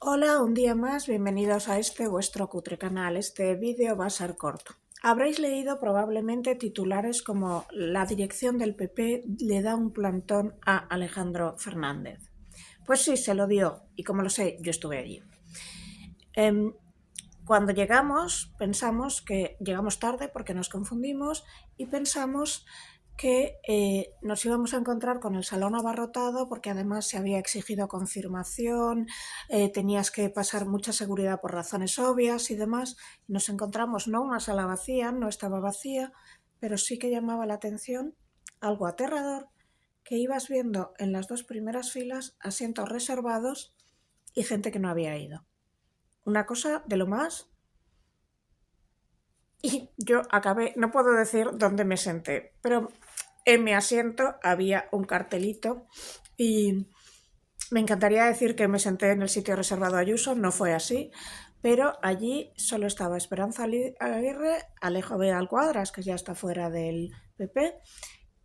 Hola, un día más, bienvenidos a este vuestro cutre canal. Este vídeo va a ser corto. Habréis leído probablemente titulares como "La dirección del PP le da un plantón a Alejandro Fernández". Pues sí, se lo dio, y como lo sé, yo estuve allí. Cuando pensamos que llegamos tarde porque nos confundimos y pensamos que nos íbamos a encontrar con el salón abarrotado porque además se había exigido confirmación, tenías que pasar mucha seguridad por razones obvias y demás. Y nos encontramos no una sala vacía, no estaba vacía, pero sí que llamaba la atención algo aterrador, que ibas viendo en las dos primeras filas asientos reservados y gente que no había ido. Una cosa de lo más. Y yo acabé, no puedo decir dónde me senté, pero en mi asiento había un cartelito y me encantaría decir que me senté en el sitio reservado a Ayuso, no fue así, pero allí solo estaba Esperanza Aguirre, Alejo Vidal Cuadras, que ya está fuera del PP,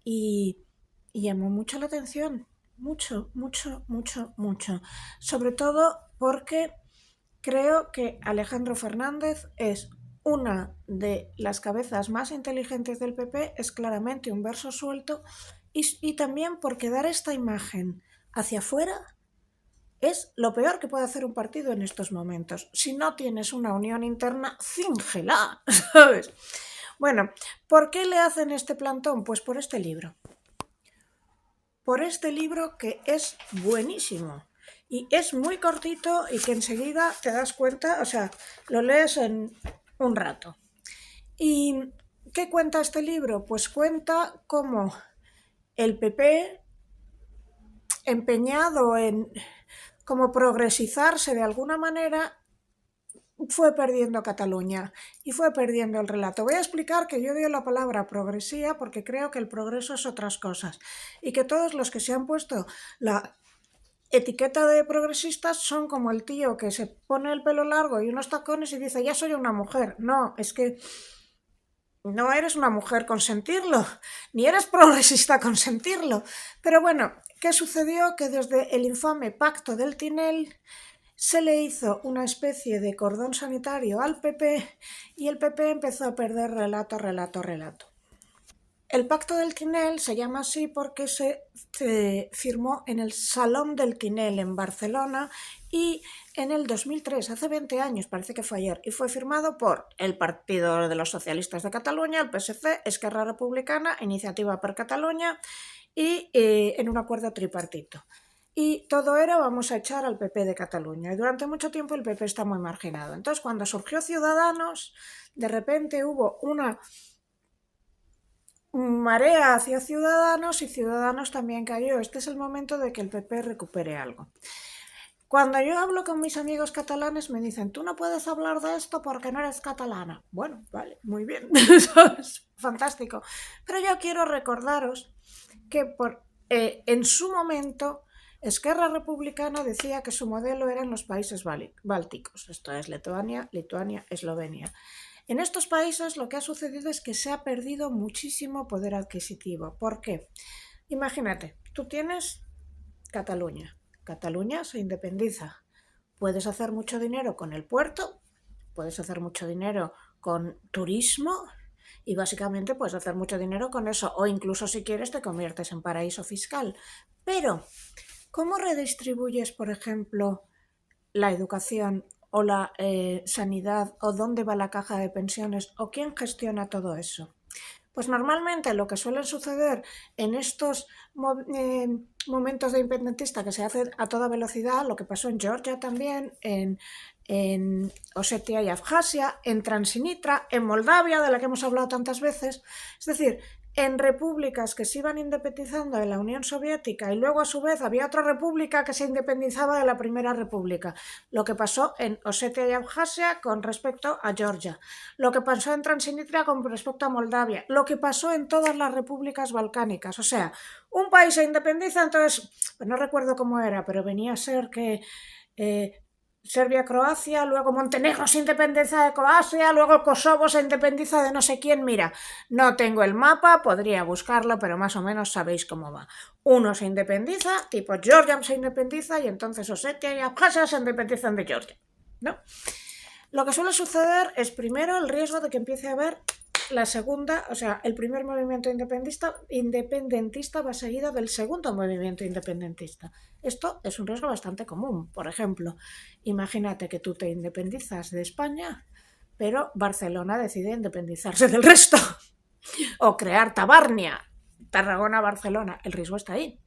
y, y llamó mucho la atención, mucho, mucho, mucho, mucho, sobre todo porque creo que Alejandro Fernández es una de las cabezas más inteligentes del PP, es claramente un verso suelto y también porque dar esta imagen hacia afuera es lo peor que puede hacer un partido en estos momentos. Si no tienes una unión interna, fíngela, ¿sabes? Bueno, ¿por qué le hacen este plantón? Pues por este libro. Por este libro que es buenísimo. Y es muy cortito y que enseguida te das cuenta, o sea, lo lees en un rato. ¿Y qué cuenta este libro? Pues cuenta cómo el PP, empeñado en como progresizarse de alguna manera, fue perdiendo Cataluña y fue perdiendo el relato. Voy a explicar que yo odio la palabra progresía porque creo que el progreso es otras cosas y que todos los que se han puesto la etiqueta de progresistas son como el tío que se pone el pelo largo y unos tacones y dice, ya soy una mujer. No, es que no eres una mujer con sentirlo, ni eres progresista con sentirlo. Pero bueno, ¿qué sucedió? Que desde el infame pacto del Tinel se le hizo una especie de cordón sanitario al PP y el PP empezó a perder relato, relato, relato. El Pacto del Tinel se llama así porque se firmó en el Salón del Tinel en Barcelona y en el 2003, hace 20 años, parece que fue ayer, y fue firmado por el Partido de los Socialistas de Cataluña, el PSC, Esquerra Republicana, Iniciativa per Catalunya y en un acuerdo tripartito. Y todo era vamos a echar al PP de Cataluña. Y durante mucho tiempo el PP está muy marginado. Entonces, cuando surgió Ciudadanos, de repente hubo una marea hacia Ciudadanos y Ciudadanos también cayó. Este es el momento de que el PP recupere algo. Cuando yo hablo con mis amigos catalanes me dicen, tú no puedes hablar de esto porque no eres catalana. Bueno, vale, muy bien, es fantástico. Pero yo quiero recordaros que en su momento Esquerra Republicana decía que su modelo eran los países bálticos, esto es Letonia, Lituania, Eslovenia. En estos países lo que ha sucedido es que se ha perdido muchísimo poder adquisitivo. ¿Por qué? Imagínate, tú tienes Cataluña. Cataluña se independiza. Puedes hacer mucho dinero con el puerto, puedes hacer mucho dinero con turismo y básicamente puedes hacer mucho dinero con eso o incluso si quieres te conviertes en paraíso fiscal. Pero, ¿cómo redistribuyes, por ejemplo, la educación o la sanidad o dónde va la caja de pensiones o quién gestiona todo eso? Pues normalmente lo que suele suceder en estos momentos de independentista que se hace a toda velocidad, lo que pasó en Georgia también, en Osetia y Abjasia, en Transnistria, en Moldavia, de la que hemos hablado tantas veces, es decir, en repúblicas que se iban independizando de la Unión Soviética y luego a su vez había otra república que se independizaba de la primera república. Lo que pasó en Osetia y Abjasia con respecto a Georgia, lo que pasó en Transnistria con respecto a Moldavia, lo que pasó en todas las repúblicas balcánicas. O sea, un país se independiza, entonces, pues no recuerdo cómo era, pero venía a ser que Serbia-Croacia, luego Montenegro se independiza de Croacia, luego Kosovo se independiza de no sé quién. Mira, no tengo el mapa, podría buscarlo, pero más o menos sabéis cómo va. Uno se independiza, tipo Georgia se independiza, y entonces Osetia y Abjasia se independizan de Georgia, ¿no? Lo que suele suceder es primero el riesgo de que empiece a haber la segunda, o sea, el primer movimiento independentista va seguido del segundo movimiento independentista. Esto es un riesgo bastante común. Por ejemplo, imagínate que tú te independizas de España, pero Barcelona decide independizarse del resto o crear Tabarnia, Tarragona-Barcelona. El riesgo está ahí.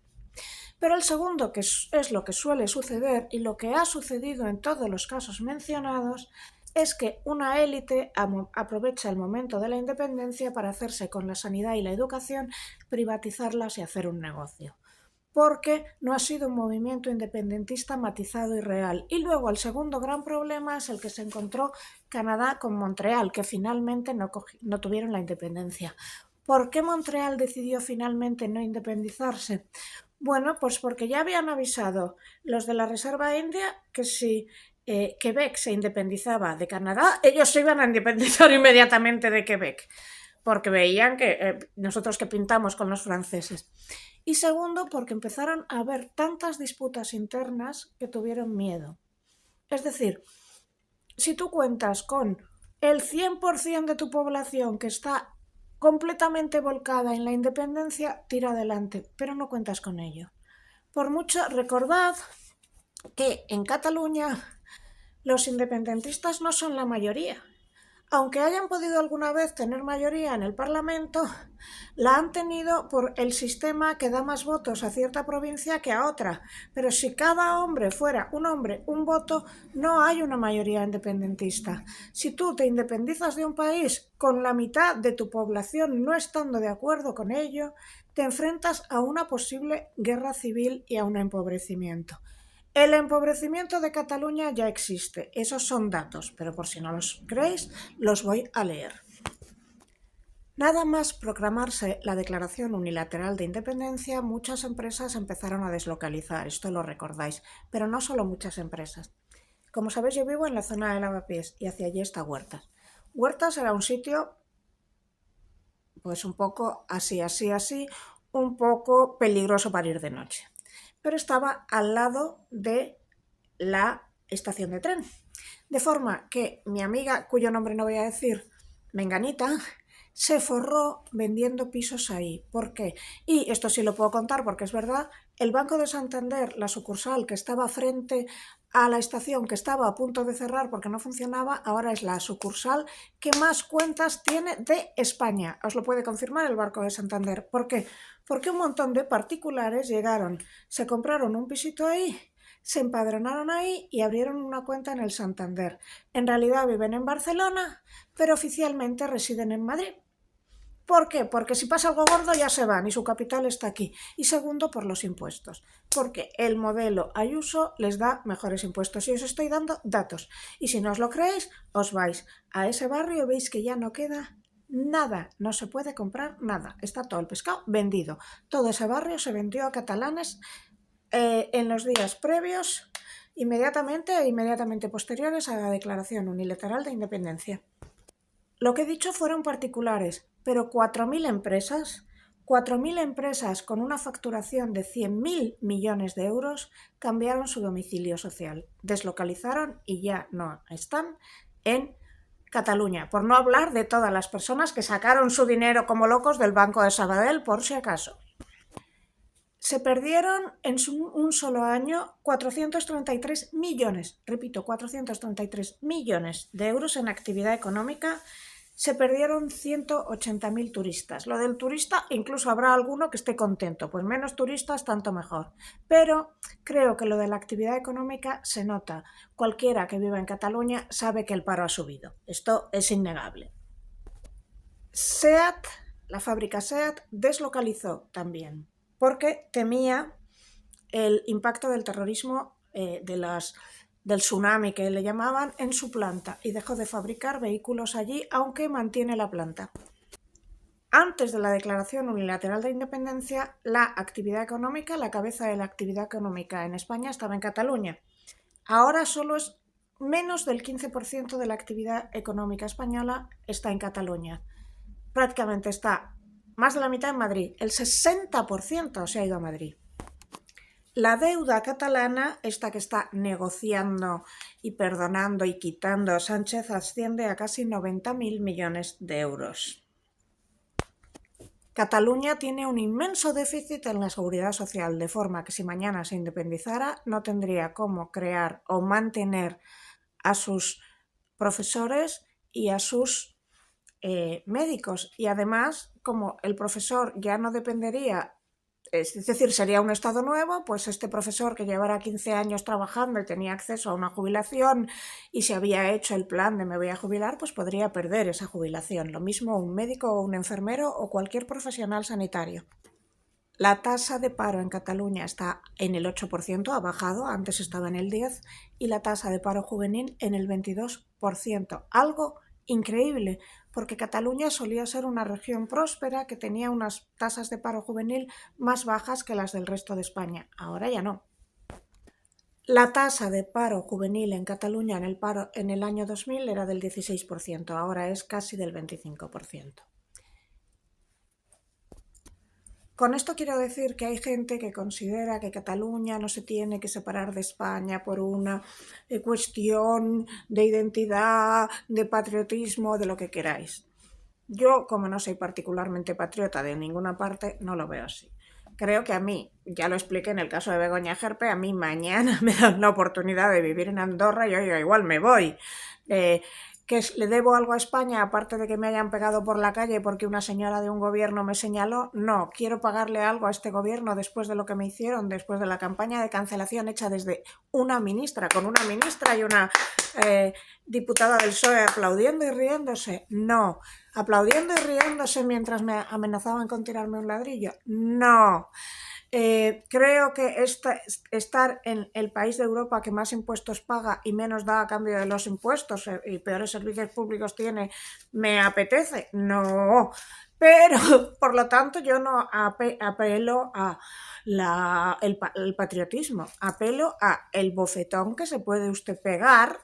Pero el segundo, que es lo que suele suceder y lo que ha sucedido en todos los casos mencionados, es que una élite aprovecha el momento de la independencia para hacerse con la sanidad y la educación, privatizarlas y hacer un negocio. Porque no ha sido un movimiento independentista matizado y real. Y luego el segundo gran problema es el que se encontró Canadá con Montreal, que finalmente no tuvieron la independencia. ¿Por qué Montreal decidió finalmente no independizarse? Bueno, pues porque ya habían avisado los de la Reserva India que si Quebec se independizaba de Canadá, ellos se iban a independizar inmediatamente de Quebec, porque veían que nosotros que pintamos con los franceses. Y segundo, porque empezaron a haber tantas disputas internas que tuvieron miedo. Es decir, si tú cuentas con el 100% de tu población que está completamente volcada en la independencia, tira adelante, pero no cuentas con ello. Por mucho, recordad que en Cataluña los independentistas no son la mayoría. Aunque hayan podido alguna vez tener mayoría en el Parlamento, la han tenido por el sistema que da más votos a cierta provincia que a otra. Pero si cada hombre fuera un hombre, un voto, no hay una mayoría independentista. Si tú te independizas de un país con la mitad de tu población no estando de acuerdo con ello, te enfrentas a una posible guerra civil y a un empobrecimiento. El empobrecimiento de Cataluña ya existe, esos son datos, pero por si no los creéis, los voy a leer. Nada más proclamarse la declaración unilateral de independencia, muchas empresas empezaron a deslocalizar, esto lo recordáis, pero no solo muchas empresas. Como sabéis, yo vivo en la zona de Lavapiés y hacia allí está Huertas. Huertas era un sitio, pues un poco así, un poco peligroso para ir de noche. Pero estaba al lado de la estación de tren. De forma que mi amiga, cuyo nombre no voy a decir, Menganita, se forró vendiendo pisos ahí. ¿Por qué? Y esto sí lo puedo contar porque es verdad, el Banco de Santander, la sucursal que estaba frente a la estación, que estaba a punto de cerrar porque no funcionaba, ahora es la sucursal que más cuentas tiene de España. Os lo puede confirmar el Banco de Santander. ¿Por qué? Porque un montón de particulares llegaron, se compraron un pisito ahí, se empadronaron ahí y abrieron una cuenta en el Santander. En realidad viven en Barcelona, pero oficialmente residen en Madrid. ¿Por qué? Porque si pasa algo gordo ya se van y su capital está aquí. Y segundo, por los impuestos. Porque el modelo Ayuso les da mejores impuestos. Y os estoy dando datos. Y si no os lo creéis, os vais a ese barrio y veis que ya no queda nada. No se puede comprar nada. Está todo el pescado vendido. Todo ese barrio se vendió a catalanes en los días previos, inmediatamente e inmediatamente posteriores a la declaración unilateral de independencia. Lo que he dicho fueron particulares, pero 4.000 empresas con una facturación de 100.000 millones de euros cambiaron su domicilio social, deslocalizaron y ya no están en Cataluña, por no hablar de todas las personas que sacaron su dinero como locos del Banco de Sabadell, por si acaso. Se perdieron en un solo año 433 millones, repito, 433 millones de euros en actividad económica. Se perdieron 180.000 turistas. Lo del turista, incluso habrá alguno que esté contento, pues menos turistas, tanto mejor. Pero creo que lo de la actividad económica se nota. Cualquiera que viva en Cataluña sabe que el paro ha subido. Esto es innegable. SEAT, la fábrica SEAT, deslocalizó también, porque temía el impacto del terrorismo, del tsunami que le llamaban, en su planta y dejó de fabricar vehículos allí, aunque mantiene la planta. Antes de la declaración unilateral de independencia, la actividad económica, la cabeza de la actividad económica en España estaba en Cataluña. Ahora solo es menos del 15% de la actividad económica española está en Cataluña. Prácticamente está más de la mitad en Madrid. El 60% se ha ido a Madrid. La deuda catalana, esta que está negociando y perdonando y quitando Sánchez, asciende a casi 90.000 millones de euros. Cataluña tiene un inmenso déficit en la seguridad social, de forma que si mañana se independizara no tendría cómo crear o mantener a sus profesores y a sus médicos. Y además, como el profesor ya no dependería, es decir, sería un Estado nuevo, pues este profesor que llevara 15 años trabajando y tenía acceso a una jubilación y se había hecho el plan de me voy a jubilar, pues podría perder esa jubilación. Lo mismo un médico o un enfermero o cualquier profesional sanitario. La tasa de paro en Cataluña está en el 8%, ha bajado, antes estaba en el 10%, y la tasa de paro juvenil en el 22%. Algo increíble, porque Cataluña solía ser una región próspera que tenía unas tasas de paro juvenil más bajas que las del resto de España. Ahora ya no. La tasa de paro juvenil en Cataluña en el año 2000 era del 16%, ahora es casi del 25%. Con esto quiero decir que hay gente que considera que Cataluña no se tiene que separar de España por una cuestión de identidad, de patriotismo, de lo que queráis. Yo, como no soy particularmente patriota de ninguna parte, no lo veo así. Creo que a mí, ya lo expliqué en el caso de Begoña Gerpe, a mí mañana me dan la oportunidad de vivir en Andorra y oiga, igual me voy. Que le debo algo a España, aparte de que me hayan pegado por la calle porque una señora de un gobierno me señaló. No, quiero pagarle algo a este gobierno después de lo que me hicieron, después de la campaña de cancelación hecha desde una ministra, con una ministra y una diputada del PSOE aplaudiendo y riéndose. No, aplaudiendo y riéndose mientras me amenazaban con tirarme un ladrillo. No. Creo que estar en el país de Europa que más impuestos paga y menos da a cambio de los impuestos y peores servicios públicos tiene, me apetece. No, pero por lo tanto yo no apelo a el patriotismo, apelo a el bofetón que se puede usted pegar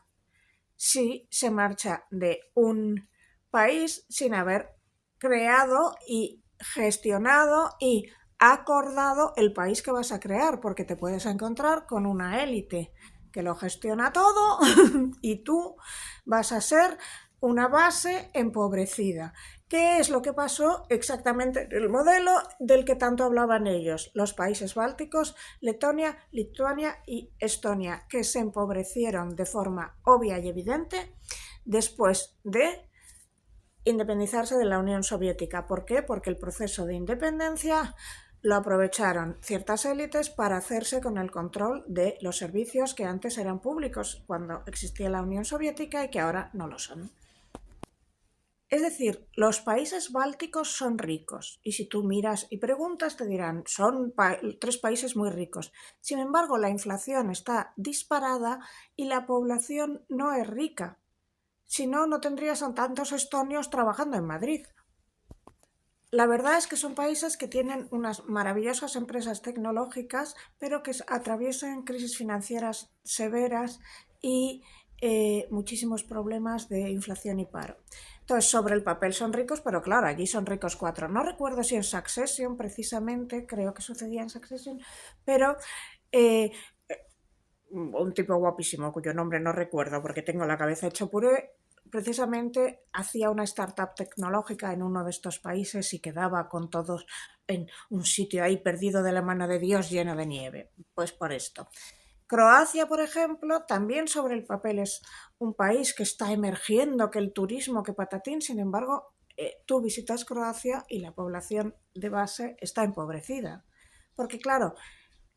si se marcha de un país sin haber creado y gestionado y acordado el país que vas a crear, porque te puedes encontrar con una élite que lo gestiona todo y tú vas a ser una base empobrecida. ¿Qué es lo que pasó exactamente en el modelo del que tanto hablaban ellos? Los países bálticos, Letonia, Lituania y Estonia, que se empobrecieron de forma obvia y evidente después de independizarse de la Unión Soviética. ¿Por qué? Porque el proceso de independencia lo aprovecharon ciertas élites para hacerse con el control de los servicios que antes eran públicos cuando existía la Unión Soviética y que ahora no lo son. Es decir, los países bálticos son ricos y si tú miras y preguntas te dirán, son tres países muy ricos. Sin embargo, la inflación está disparada y la población no es rica. Si no, no tendrías a tantos estonios trabajando en Madrid. La verdad es que son países que tienen unas maravillosas empresas tecnológicas, pero que atraviesan crisis financieras severas y muchísimos problemas de inflación y paro. Entonces, sobre el papel son ricos, pero claro, allí son ricos cuatro. No recuerdo si en Succession, precisamente, creo que sucedía en Succession, pero un tipo guapísimo, cuyo nombre no recuerdo porque tengo la cabeza hecha puré, precisamente hacía una startup tecnológica en uno de estos países y quedaba con todos en un sitio ahí perdido de la mano de Dios lleno de nieve. Pues por esto. Croacia, por ejemplo, también sobre el papel es un país que está emergiendo, que el turismo, que patatín, sin embargo, tú visitas Croacia y la población de base está empobrecida. Porque claro,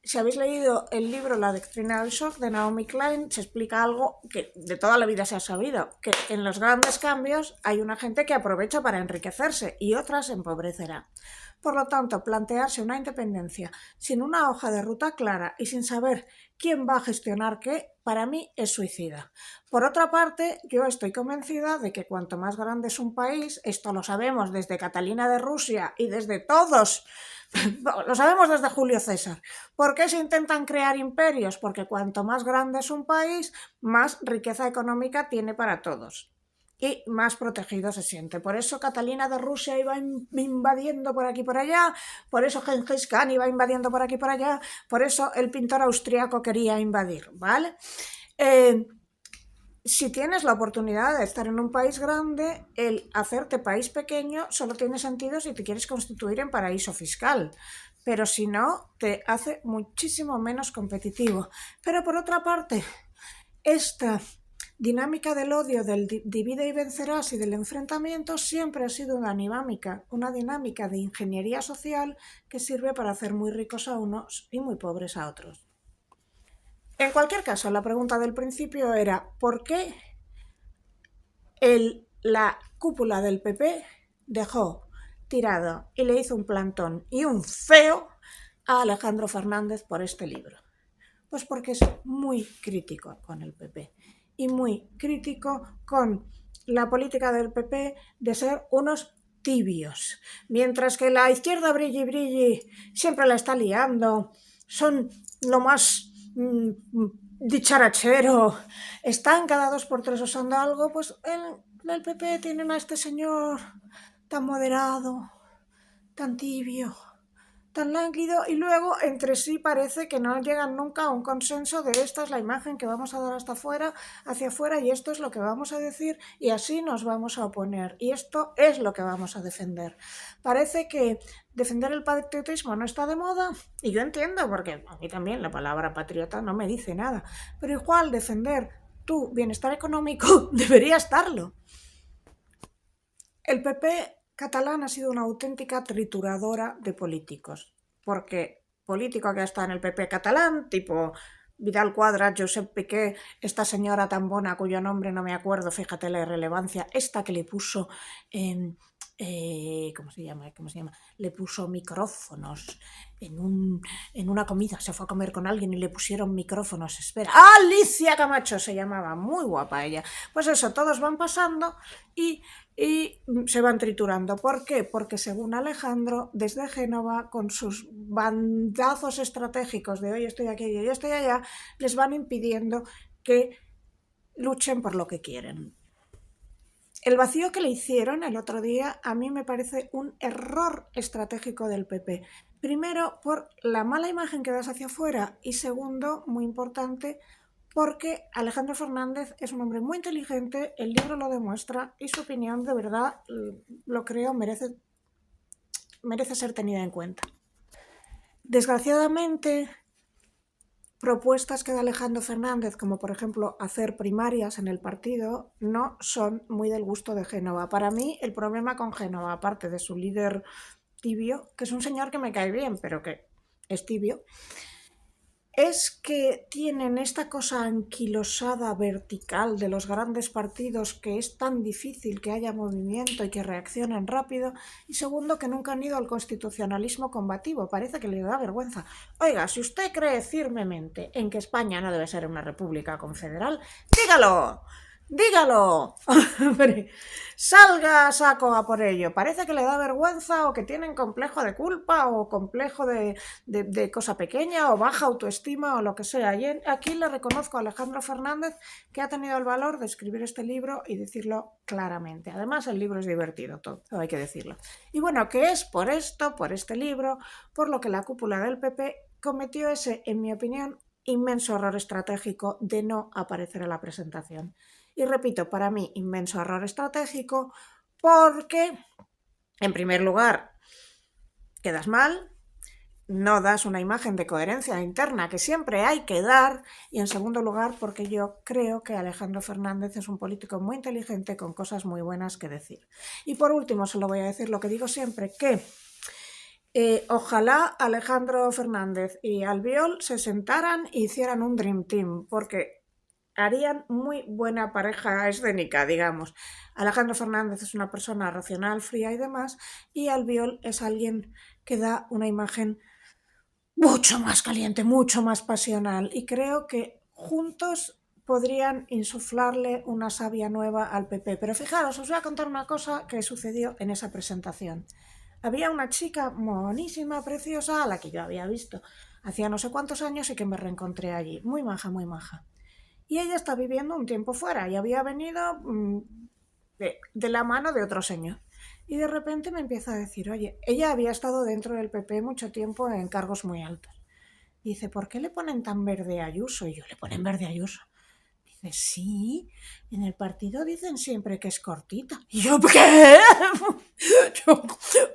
si habéis leído el libro La doctrina del shock de Naomi Klein, se explica algo que de toda la vida se ha sabido, que en los grandes cambios hay una gente que aprovecha para enriquecerse y otra se empobrecerá. Por lo tanto, plantearse una independencia sin una hoja de ruta clara y sin saber quién va a gestionar qué, para mí es suicida. Por otra parte, yo estoy convencida de que cuanto más grande es un país, esto lo sabemos desde Catalina de Rusia y desde todos Lo sabemos desde Julio César. ¿Por qué se intentan crear imperios? Porque cuanto más grande es un país, más riqueza económica tiene para todos y más protegido se siente. Por eso Catalina de Rusia iba invadiendo por aquí y por allá, por eso Gengis Khan iba invadiendo por aquí y por allá, por eso el pintor austriaco quería invadir, ¿vale? Si tienes la oportunidad de estar en un país grande, el hacerte país pequeño solo tiene sentido si te quieres constituir en paraíso fiscal, pero si no, te hace muchísimo menos competitivo. Pero por otra parte, esta dinámica del odio, del divide y vencerás y del enfrentamiento siempre ha sido una dinámica de ingeniería social que sirve para hacer muy ricos a unos y muy pobres a otros. En cualquier caso, la pregunta del principio era ¿por qué la cúpula del PP dejó tirado y le hizo un plantón y un feo a Alejandro Fernández por este libro? Pues porque es muy crítico con el PP y muy crítico con la política del PP de ser unos tibios. Mientras que la izquierda brilli siempre la está liando, son lo más dicharachero, están cada 2 por 3 usando algo, pues el PP tienen a este señor tan moderado, tan tibio, tan lánguido, y luego entre sí parece que no llegan nunca a un consenso de esta es la imagen que vamos a dar hacia afuera y esto es lo que vamos a decir y así nos vamos a oponer y esto es lo que vamos a defender. Parece que defender el patriotismo no está de moda y yo entiendo porque a mí también la palabra patriota no me dice nada, pero igual defender tu bienestar económico debería estarlo. El PP catalán ha sido una auténtica trituradora de políticos, porque político que está en el PP catalán, tipo Vidal Quadras, Josep Piqué, esta señora tan bona cuyo nombre no me acuerdo, fíjate la irrelevancia, esta que le puso ¿cómo se llama? Le puso micrófonos en una comida, se fue a comer con alguien y le pusieron micrófonos, espera, Alicia Camacho se llamaba, muy guapa ella. Pues eso, todos van pasando y se van triturando. ¿Por qué? Porque según Alejandro, desde Génova, con sus bandazos estratégicos de hoy estoy aquí y hoy estoy allá, les van impidiendo que luchen por lo que quieren. El vacío que le hicieron el otro día a mí me parece un error estratégico del PP. Primero, por la mala imagen que das hacia afuera y segundo, muy importante, porque Alejandro Fernández es un hombre muy inteligente, el libro lo demuestra y su opinión de verdad, lo creo, merece ser tenida en cuenta. Desgraciadamente, propuestas que da Alejandro Fernández, como por ejemplo hacer primarias en el partido, no son muy del gusto de Génova. Para mí el problema con Génova, aparte de su líder tibio, que es un señor que me cae bien, pero que es tibio, es que tienen esta cosa anquilosada vertical de los grandes partidos que es tan difícil que haya movimiento y que reaccionen rápido, y segundo que nunca han ido al constitucionalismo combativo, parece que les da vergüenza. Oiga, si usted cree firmemente en que España no debe ser una república confederal, dígalo, dígalo, salga a saco a por ello. Parece que le da vergüenza o que tienen complejo de culpa o complejo de cosa pequeña o baja autoestima o lo que sea. Y aquí le reconozco a Alejandro Fernández que ha tenido el valor de escribir este libro y decirlo claramente. Además, el libro es divertido, todo hay que decirlo. Y bueno, que es por esto, por este libro, por lo que la cúpula del PP cometió ese, en mi opinión, inmenso error estratégico de no aparecer a la presentación. Y repito, para mí, inmenso error estratégico porque, en primer lugar, quedas mal, no das una imagen de coherencia interna que siempre hay que dar, y en segundo lugar, porque yo creo que Alejandro Fernández es un político muy inteligente con cosas muy buenas que decir. Y por último, solo voy a decir lo que digo siempre, que ojalá Alejandro Fernández y Albiol se sentaran e hicieran un Dream Team, porque harían muy buena pareja escénica, digamos. Alejandro Fernández es una persona racional, fría y demás, y Albiol es alguien que da una imagen mucho más caliente, mucho más pasional, y creo que juntos podrían insuflarle una savia nueva al PP. Pero fijaros, os voy a contar una cosa que sucedió en esa presentación. había una chica monísima, preciosa, a la que yo había visto hacía no sé cuántos años y que me reencontré allí. Muy maja, muy maja. Y ella está viviendo un tiempo fuera y había venido de la mano de otro señor. Y de repente me empieza a decir, oye, ella había estado dentro del PP mucho tiempo en cargos muy altos. Dice, ¿por qué le ponen tan verde a Ayuso? Y yo, ¿le ponen verde a Ayuso? Dice, sí, en el partido dicen siempre que es cortita. Y yo, ¿qué? Yo,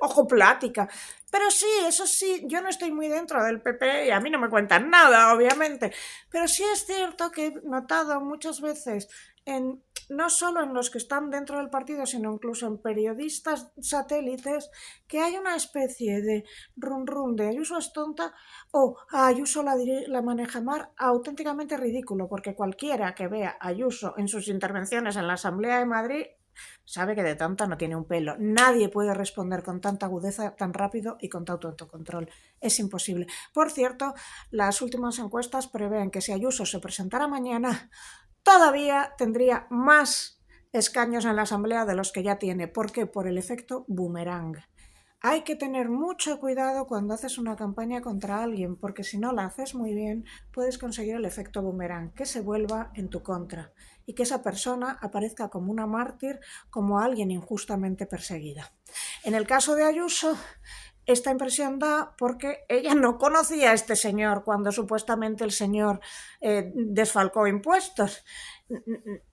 ojo plática. Pero sí, eso sí, yo no estoy muy dentro del PP y a mí no me cuentan nada, obviamente. Pero sí es cierto que he notado muchas veces en no solo en los que están dentro del partido, sino incluso en periodistas satélites, que hay una especie de run run de Ayuso es tonta o a Ayuso la maneja Mar auténticamente ridículo, porque cualquiera que vea a Ayuso en sus intervenciones en la Asamblea de Madrid sabe que de tonta no tiene un pelo. Nadie puede responder con tanta agudeza, tan rápido y con tanto autocontrol. Es imposible. Por cierto, las últimas encuestas prevén que si Ayuso se presentara mañana, todavía tendría más escaños en la Asamblea de los que ya tiene. ¿Por qué? Por el efecto boomerang. Hay que tener mucho cuidado cuando haces una campaña contra alguien, porque si no la haces muy bien, puedes conseguir el efecto boomerang, que se vuelva en tu contra y que esa persona aparezca como una mártir, como alguien injustamente perseguida. En el caso de Ayuso, esta impresión da porque ella no conocía a este señor cuando supuestamente el señor desfalcó impuestos.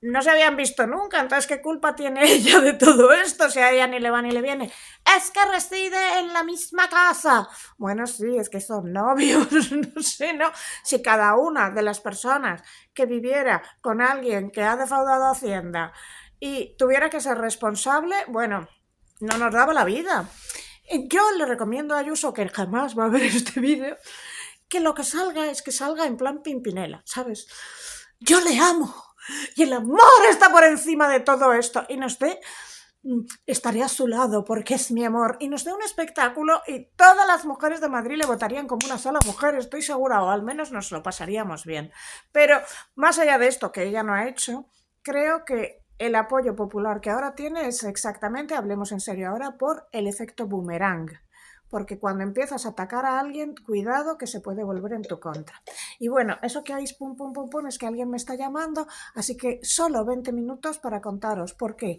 No se habían visto nunca, entonces ¿qué culpa tiene ella de todo esto si a ella ni le va ni le viene? Es que reside en la misma casa. Bueno, sí, es que son novios, no sé, ¿no? Si cada una de las personas que viviera con alguien que ha defraudado Hacienda y tuviera que ser responsable, bueno, no nos daba la vida. Yo le recomiendo a Ayuso, que jamás va a ver este vídeo, que lo que salga es que salga en plan Pimpinela, ¿sabes? Yo le amo y el amor está por encima de todo esto y nos dé, estaré a su lado porque es mi amor, y nos dé un espectáculo y todas las mujeres de Madrid le votarían como una sola mujer, estoy segura, o al menos nos lo pasaríamos bien. Pero más allá de esto que ella no ha hecho, creo que el apoyo popular que ahora tiene es exactamente, hablemos en serio ahora, por el efecto boomerang. Porque cuando empiezas a atacar a alguien, cuidado que se puede volver en tu contra. Y bueno, eso que oís pum pum pum pum es que alguien me está llamando, así que solo 20 minutos para contaros por qué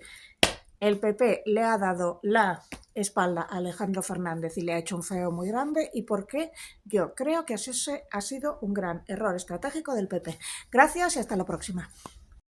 el PP le ha dado la espalda a Alejandro Fernández y le ha hecho un feo muy grande, y por qué yo creo que ese ha sido un gran error estratégico del PP. Gracias y hasta la próxima.